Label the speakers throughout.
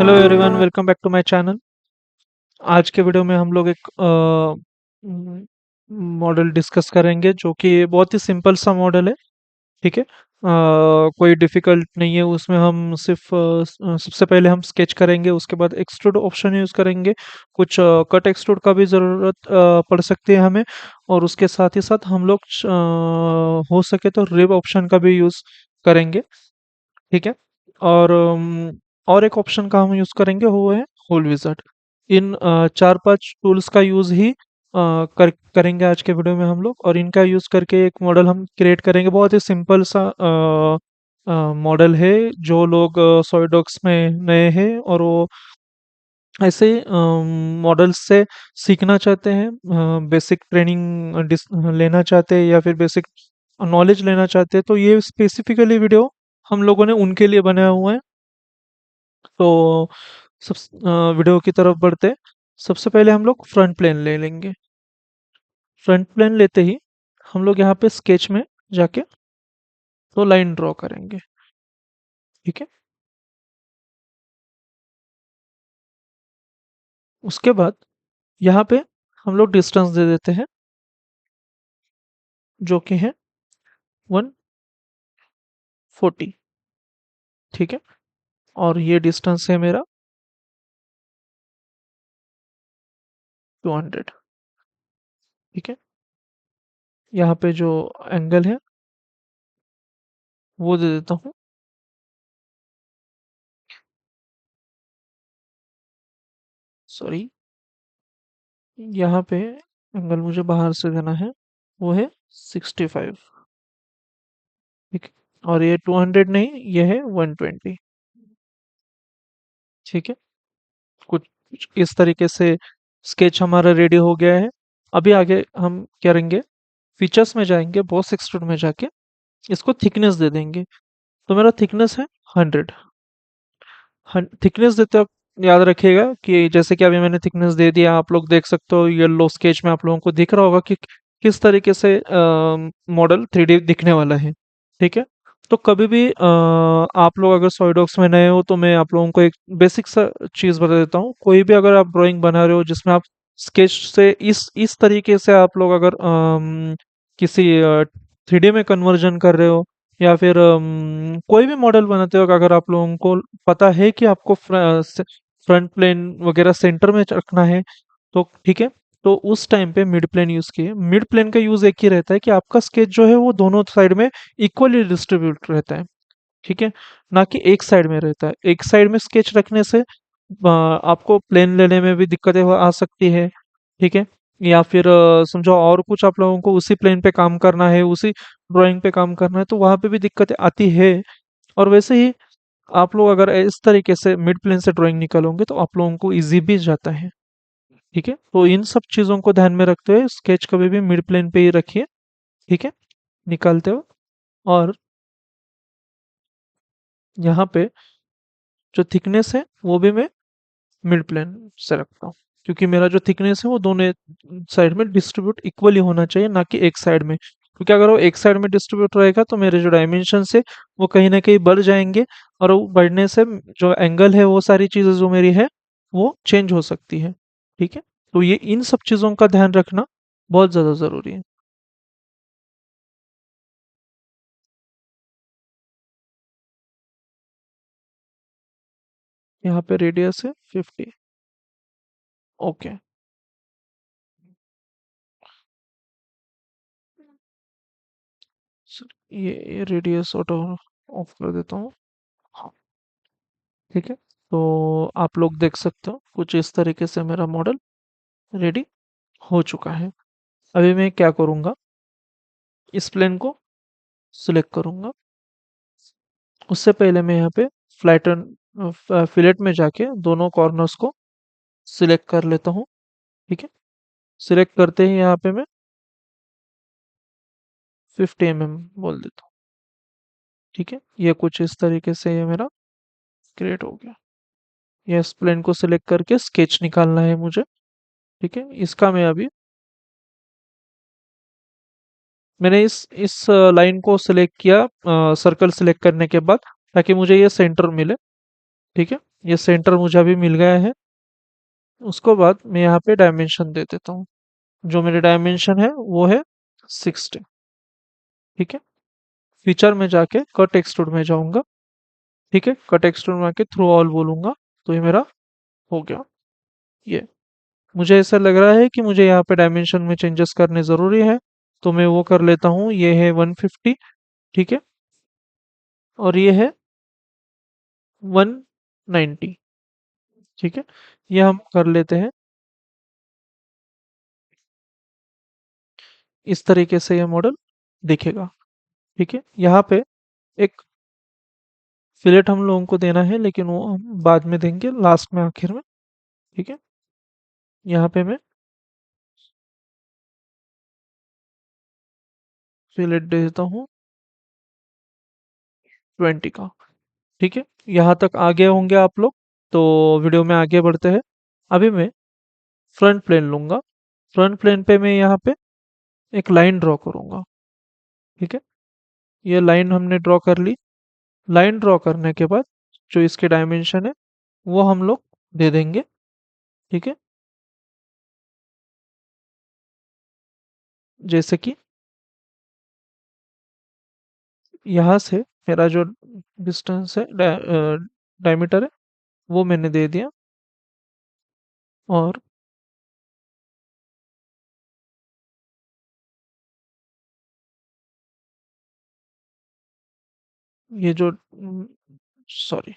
Speaker 1: Hello everyone, welcome back to my channel. आज के video में हम लोग एक मॉडल डिस्कस करेंगे जो कि बहुत ही सिंपल सा मॉडल है। ठीक है। कोई डिफिकल्ट नहीं है उसमें। हम सिर्फ सबसे पहले हम स्केच करेंगे, उसके बाद एक्सट्रूड ऑप्शन यूज़ करेंगे। कुछ कट एक्सट्रूड का भी ज़रूरत पड़ सकती है हमें। और उसके साथ ही साथ हम लोग हो सके तो रिब ऑप्शन का भी यूज़ करेंगे। ठीक है। और और एक ऑप्शन का हम यूज़ करेंगे, वो है होल विज़ार्ड। इन चार पांच टूल्स का यूज़ ही करेंगे आज के वीडियो में हम लोग, और इनका यूज़ करके एक मॉडल हम क्रिएट करेंगे। बहुत ही सिंपल सा मॉडल है। जो लोग सॉलिडवर्क्स में नए हैं और वो ऐसे मॉडल्स से सीखना चाहते हैं, बेसिक ट्रेनिंग लेना चाहते हैं या फिर बेसिक नॉलेज लेना चाहते हैं, तो ये स्पेसिफिकली वीडियो हम लोगों ने उनके लिए बनाया हुआ है। तो सब वीडियो की तरफ बढ़ते हैं। सबसे पहले हम लोग फ्रंट प्लेन ले लेंगे। फ्रंट प्लेन लेते ही हम लोग यहाँ पे स्केच में जाके तो लाइन ड्रॉ करेंगे। ठीक है। उसके बाद यहाँ पे हम लोग डिस्टेंस दे देते हैं, जो कि है 140। ठीक है। और ये डिस्टेंस है मेरा 200। ठीक है। यहाँ पे जो एंगल है वो दे देता हूँ, सॉरी, यहाँ पे एंगल मुझे बाहर से देना है, वो है 65। ठीक है। और ये 200 नहीं, ये है 120। ठीक है। कुछ इस तरीके से स्केच हमारा रेडी हो गया है। अभी आगे हम क्या करेंगे, फीचर्स में जाएंगे, बॉस एक्सट्रूड में जाके इसको थिकनेस दे देंगे। तो मेरा थिकनेस है 100। थिकनेस देते वक्त याद रखिएगा कि जैसे कि अभी मैंने थिकनेस दे दिया, आप लोग देख सकते हो येलो स्केच में आप लोगों को दिख रहा होगा कि किस तरीके से मॉडल 3D दिखने वाला है। ठीक है। तो कभी भी आप लोग अगर सॉलिडवर्क्स में नए हो तो मैं आप लोगों को एक बेसिक सा चीज़ बता देता हूँ। कोई भी अगर आप ड्राइंग बना रहे हो जिसमें आप स्केच से इस तरीके से आप लोग अगर किसी 3D में कन्वर्जन कर रहे हो, या फिर कोई भी मॉडल बनाते हो, अगर आप लोगों को पता है कि आपको फ्रंट प्लेन वगैरह सेंटर में रखना है, तो ठीक है। तो उस टाइम पे मिड प्लेन यूज किए। मिड प्लेन का यूज एक ही रहता है कि आपका स्केच जो है वो दोनों साइड में इक्वली डिस्ट्रीब्यूट रहता है। ठीक है। ना कि एक साइड में रहता है। एक साइड में स्केच रखने से आपको प्लेन लेने में भी दिक्कतें आ सकती है। ठीक है। या फिर समझो और कुछ आप लोगों को उसी प्लेन पे काम करना है, उसी ड्राइंग पे काम करना है, तो वहां पे भी दिक्कतें आती है। और वैसे ही आप लोग अगर इस तरीके से मिड प्लेन से ड्राइंग निकालोगे तो आप लोगों को इजी भी जाता है। ठीक है। तो इन सब चीजों को ध्यान में रखते हुए स्केच कभी भी मिड प्लेन पे ही रखिए। ठीक है, निकालते हो। और यहाँ पे जो थिकनेस है वो भी मैं मिड प्लेन से रखता हूँ, क्योंकि मेरा जो थिकनेस है वो दोनों साइड में डिस्ट्रीब्यूट इक्वली होना चाहिए, ना कि एक साइड में। क्योंकि अगर वो एक साइड में डिस्ट्रीब्यूट रहेगा तो मेरे जो डायमेंशन है वो कहीं ना कहीं बढ़ जाएंगे। और वो बढ़ने से जो एंगल है, वो सारी चीजें जो मेरी है वो चेंज हो सकती है। ठीक है। तो ये इन सब चीजों का ध्यान रखना बहुत ज्यादा जरूरी है। यहाँ पे रेडियस है 50। ओके। ये रेडियस ऑटो ऑफ कर देता हूँ। हाँ। ठीक है। तो आप लोग देख सकते हो कुछ इस तरीके से मेरा मॉडल रेडी हो चुका है। अभी मैं क्या करूँगा, इस प्लेन को सिलेक्ट करूँगा। उससे पहले मैं यहाँ पे फ्लैटन फिलेट में जाके दोनों कॉर्नर्स को सिलेक्ट कर लेता हूँ। ठीक है। सिलेक्ट करते ही यहाँ पे मैं 50 mm बोल देता हूँ। ठीक है। ये कुछ इस तरीके से ये मेरा क्रिएट हो गया। ये इस प्लेन को सिलेक्ट करके स्केच निकालना है मुझे। ठीक है। इसका मैं अभी, मैंने इस लाइन को सिलेक्ट किया सर्कल सिलेक्ट करने के बाद, ताकि मुझे ये सेंटर मिले। ठीक है। ये सेंटर मुझे अभी मिल गया है। उसको बाद मैं यहाँ पे डायमेंशन दे देता हूँ। जो मेरे डायमेंशन है वो है 60। ठीक है। फीचर में जाके कट एक्सट्रूड में जाऊंगा। ठीक है, कट एक्सट्रूड में आके थ्रू ऑल बोलूंगा, तो ये मेरा हो गया। ये मुझे ऐसा लग रहा है कि मुझे यहाँ पे डायमेंशन में चेंजेस करने ज़रूरी है, तो मैं वो कर लेता हूँ। ये है 150। ठीक है। और ये है 190। ठीक है। ये हम कर लेते हैं। इस तरीके से ये मॉडल दिखेगा। ठीक है। यहाँ पे एक फिलेट हम लोगों को देना है, लेकिन वो हम बाद में देंगे, लास्ट में, आखिर में। ठीक है। यहाँ पे मैं फिलेट दे देता हूँ 20 का। ठीक है। यहाँ तक आगे होंगे आप लोग, तो वीडियो में आगे बढ़ते हैं। अभी मैं फ्रंट प्लेन लूंगा। फ्रंट प्लेन पे मैं यहाँ पे एक लाइन ड्रॉ करूंगा। ठीक है। ये लाइन हमने ड्रॉ कर ली। लाइन ड्रॉ करने के बाद जो इसके डायमेंशन है वो हम लोग दे देंगे। ठीक है। जैसे कि यहाँ से मेरा जो डिस्टेंस है, डायमीटर है, वो मैंने दे दिया। और ये जो सॉरी,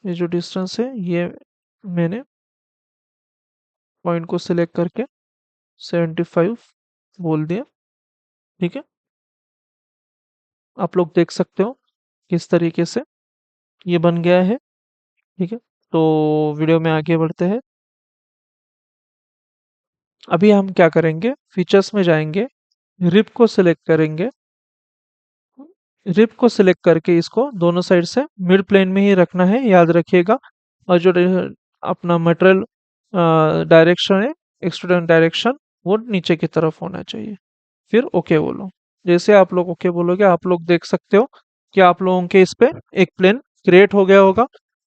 Speaker 1: ये जो डिस्टेंस है ये मैंने पॉइंट को सिलेक्ट करके 75 बोल दिया। ठीक है। आप लोग देख सकते हो किस तरीके से ये बन गया है। ठीक है। तो वीडियो में आगे बढ़ते हैं। अभी हम क्या करेंगे, फीचर्स में जाएंगे, रिप को सिलेक्ट करेंगे। रिप को सिलेक्ट करके इसको दोनों साइड से मिड प्लेन में ही रखना है, याद रखिएगा। और जो अपना मटेरियल डायरेक्शन है, एक्सट्रूड डायरेक्शन, वो नीचे की तरफ होना चाहिए। फिर ओके बोलो। जैसे आप लोग ओके बोलोगे, आप लोग देख सकते हो कि आप लोगों के इस पे एक प्लेन क्रिएट हो गया होगा।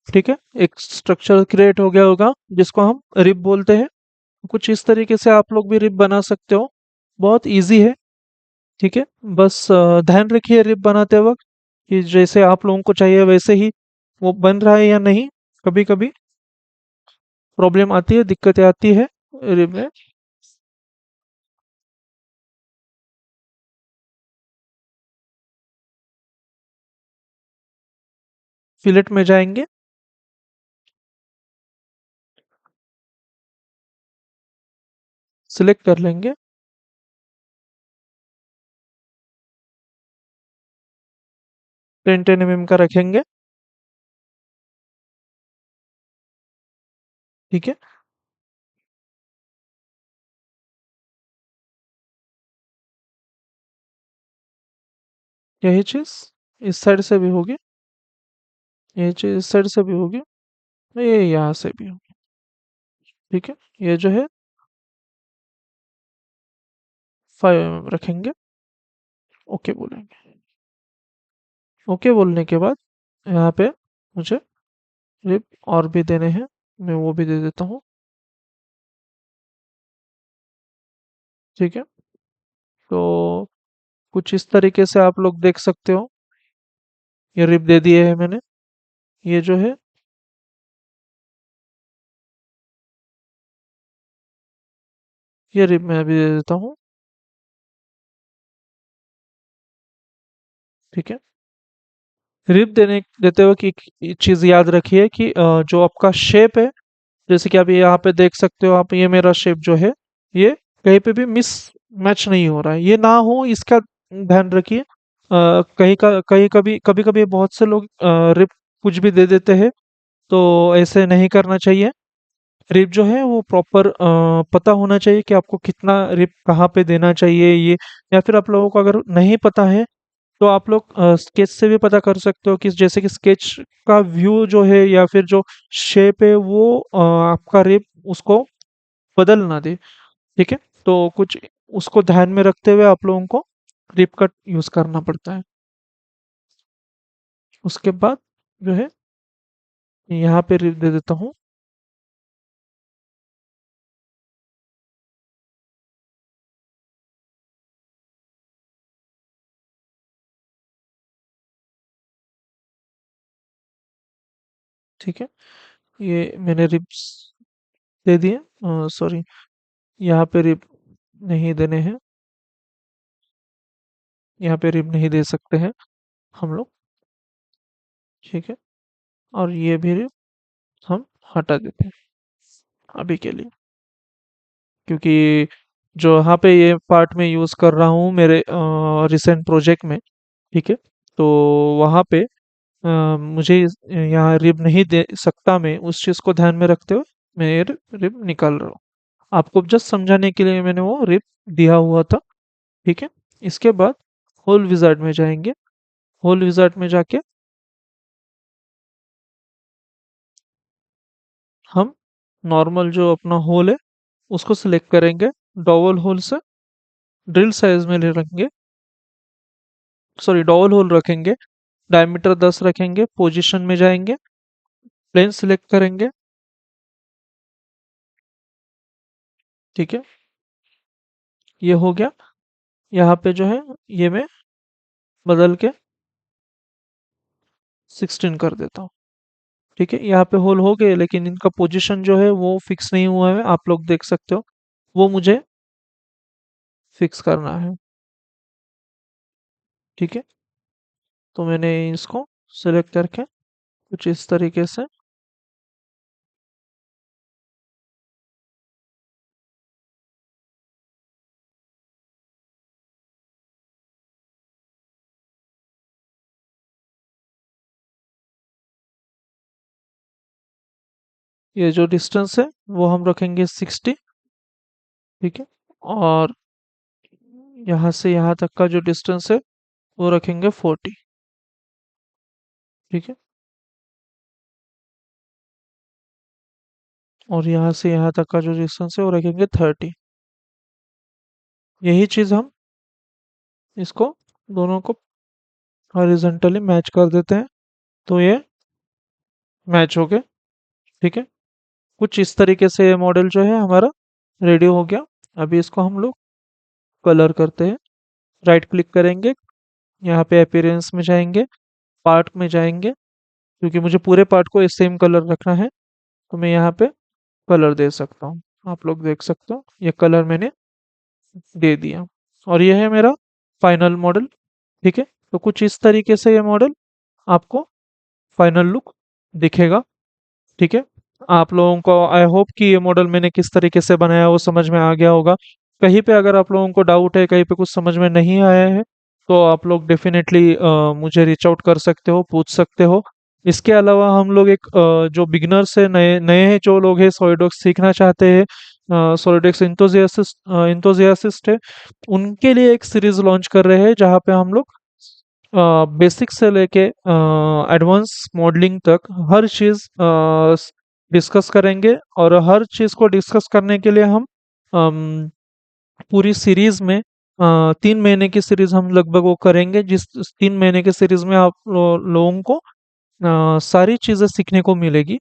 Speaker 1: ठीक है। एक स्ट्रक्चर क्रिएट हो गया होगा जिसको हम रिब बोलते हैं। कुछ इस तरीके से आप लोग भी रिब बना सकते हो। बहुत इजी है। ठीक है। बस ध्यान रखिए रिब बनाते वक्त कि जैसे आप लोगों को चाहिए वैसे ही वो बन रहा है या नहीं। कभी कभी प्रॉब्लम आती है, दिक्कतें आती है रिब में। फिलेट में जाएंगे। सिलेक्ट कर लेंगे। 10 mm का रखेंगे। ठीक है। यही चीज इस साइड से भी होगी। यही चीज इस साइड से भी होगी। ये यहाँ से भी होगी। ठीक है। ये जो है 5 mm रखेंगे। ओके बोलेंगे। ओके बोलने के बाद यहाँ पे मुझे रिप और भी देने हैं, मैं वो भी दे देता हूँ। ठीक है। तो कुछ इस तरीके से आप लोग देख सकते हो। ये रिप दे दिए है मैंने। ये जो है ये रिप मैं अभी दे देता हूँ। ठीक है। रिप देते हुए कि एक चीज याद रखिए कि जो आपका शेप है, जैसे कि अभी यहाँ पे देख सकते हो आप, ये मेरा शेप जो है ये कहीं पे भी मिस मैच नहीं हो रहा है, ये ना हो इसका ध्यान रखिए। कहीं कभी कभी बहुत से लोग रिप कुछ भी दे देते हैं, तो ऐसे नहीं करना चाहिए। रिप जो है वो प्रॉपर पता होना चाहिए कि आपको कितना रिप कहाँ पे देना चाहिए ये। या फिर आप लोगों को अगर नहीं पता है तो आप लोग स्केच से भी पता कर सकते हो कि जैसे कि स्केच का व्यू जो है या फिर जो शेप है वो आपका रिप उसको बदल ना दे। ठीक है। तो कुछ उसको ध्यान में रखते हुए आप लोगों को रिप कट यूज करना पड़ता है। उसके बाद जो है यहाँ पे रिप दे देता हूँ। ठीक है, ये मैंने रिप्स दे दिए। सॉरी, यहाँ पे रिप नहीं देने हैं, यहाँ पे रिप नहीं दे सकते हैं हम लोग। ठीक है, और ये भी रिप हम हटा देते हैं अभी के लिए, क्योंकि जो यहाँ पे ये पार्ट में यूज़ कर रहा हूँ मेरे रिसेंट प्रोजेक्ट में। ठीक है, तो वहाँ पे मुझे यहाँ रिब नहीं दे सकता, मैं उस चीज़ को ध्यान में रखते हुए मैं ये रिब निकाल रहा हूँ। आपको जस्ट समझाने के लिए मैंने वो रिब दिया हुआ था। ठीक है, इसके बाद होल विजार्ड में जाएंगे। होल विजार्ड में जाके हम नॉर्मल जो अपना होल है उसको सिलेक्ट करेंगे, डॉवल होल से ड्रिल साइज में ले रखेंगे, सॉरी डॉवल होल रखेंगे, डायमीटर 10 रखेंगे, पोजीशन में जाएंगे, प्लेन सिलेक्ट करेंगे। ठीक है, ये हो गया। यहाँ पे जो है ये मैं बदल के 16 कर देता हूँ। ठीक है, यहाँ पे होल हो गए, लेकिन इनका पोजीशन जो है वो फिक्स नहीं हुआ है, आप लोग देख सकते हो। वो मुझे फिक्स करना है। ठीक है, तो मैंने इसको सिलेक्ट करके कुछ इस तरीके से ये जो डिस्टेंस है वो हम रखेंगे 60। ठीक है, और यहाँ से यहाँ तक का जो डिस्टेंस है वो रखेंगे 40। ठीक है, और यहाँ से यहाँ तक का जो डिस्टेंस है वो रखेंगे 30। यही चीज़ हम इसको दोनों को हॉरिजॉन्टली मैच कर देते हैं, तो ये मैच हो गए। ठीक है, कुछ इस तरीके से ये मॉडल जो है हमारा रेडी हो गया। अभी इसको हम लोग कलर करते हैं। राइट क्लिक करेंगे, यहाँ पे अपीयरेंस में जाएंगे, पार्ट में जाएंगे, क्योंकि मुझे पूरे पार्ट को सेम कलर रखना है, तो मैं यहाँ पे कलर दे सकता हूँ। आप लोग देख सकते हो ये कलर मैंने दे दिया, और ये है मेरा फाइनल मॉडल। ठीक है, तो कुछ इस तरीके से ये मॉडल आपको फाइनल लुक दिखेगा। ठीक है, आप लोगों को आई होप कि ये मॉडल मैंने किस तरीके से बनाया वो समझ में आ गया होगा। कहीं पे अगर आप लोगों को डाउट है, कहीं पे कुछ समझ में नहीं आया है, तो आप लोग डेफिनेटली मुझे रीच आउट कर सकते हो, पूछ सकते हो। इसके अलावा हम लोग एक जो बिगनर्स है, नए नए हैं जो लोग हैं सॉलिडवर्क्स सीखना चाहते हैं, सॉलिडवर्क्स इंथुजियासिस्ट है, उनके लिए एक सीरीज लॉन्च कर रहे हैं जहाँ पे हम लोग बेसिक से लेके एडवांस मॉडलिंग तक हर चीज़ डिस्कस करेंगे। और हर चीज़ को डिस्कस करने के लिए हम अम, पूरी सीरीज में 3 महीने की सीरीज हम लगभग वो करेंगे, जिस 3 महीने की सीरीज में आप लोगों को सारी चीज़ें सीखने को मिलेगी।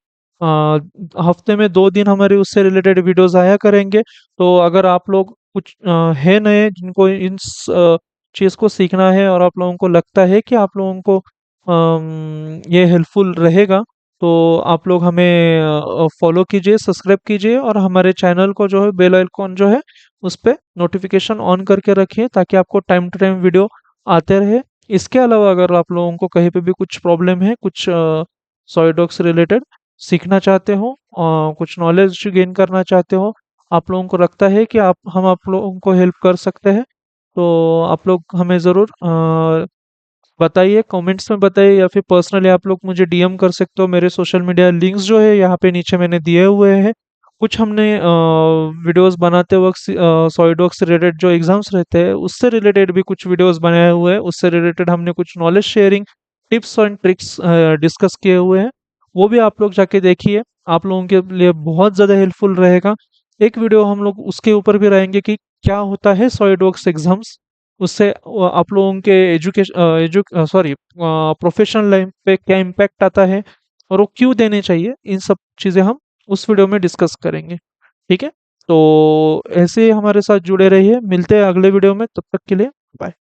Speaker 1: हफ्ते में 2 दिन हमारे उससे रिलेटेड वीडियोस आया करेंगे। तो अगर आप लोग कुछ है नए जिनको इन चीज़ को सीखना है, और आप लोगों को लगता है कि आप लोगों को ये हेल्पफुल रहेगा, तो आप लोग हमें फॉलो कीजिए, सब्सक्राइब कीजिए, और हमारे चैनल को जो है बेल आइकॉन जो है उस पे नोटिफिकेशन ऑन करके रखिए, ताकि आपको टाइम टू टाइम वीडियो आते रहे। इसके अलावा अगर आप लोगों को कहीं पे भी कुछ प्रॉब्लम है, कुछ सॉलिडवर्क्स रिलेटेड सीखना चाहते हो, कुछ नॉलेज गेन करना चाहते हो, आप लोगों को लगता है कि आप लोगों को हेल्प कर सकते हैं, तो आप लोग हमें ज़रूर बताइए, कमेंट्स में बताइए, या फिर पर्सनली आप लोग मुझे डीएम कर सकते हो। मेरे सोशल मीडिया लिंक्स जो है यहाँ पे नीचे मैंने दिए हुए हैं। कुछ हमने वीडियोस बनाते वक्त सॉलिडवर्क्स से रिलेटेड जो एग्जाम्स रहते हैं उससे रिलेटेड भी कुछ वीडियोस बनाए हुए हैं, उससे रिलेटेड हमने कुछ knowledge sharing tips and tricks discuss किए हुए हैं। वो भी आप लोग जाके देखिए, आप लोगों के लिए बहुत ज़्यादा हेल्पफुल रहेगा। एक वीडियो हम लोग उसके ऊपर भी रहेंगे कि क्या होता है सॉलिडवर्क्स एग्जाम्स, उससे आप लोगों के एजुकेशन सॉरी प्रोफेशनल लाइफ पे क्या इम्पैक्ट आता है, और वो क्यों देने चाहिए, इन सब चीज़ें हम उस वीडियो में डिस्कस करेंगे। ठीक है? तो ऐसे हमारे साथ जुड़े रहिए, मिलते हैं अगले वीडियो में, तब तक के लिए बाय।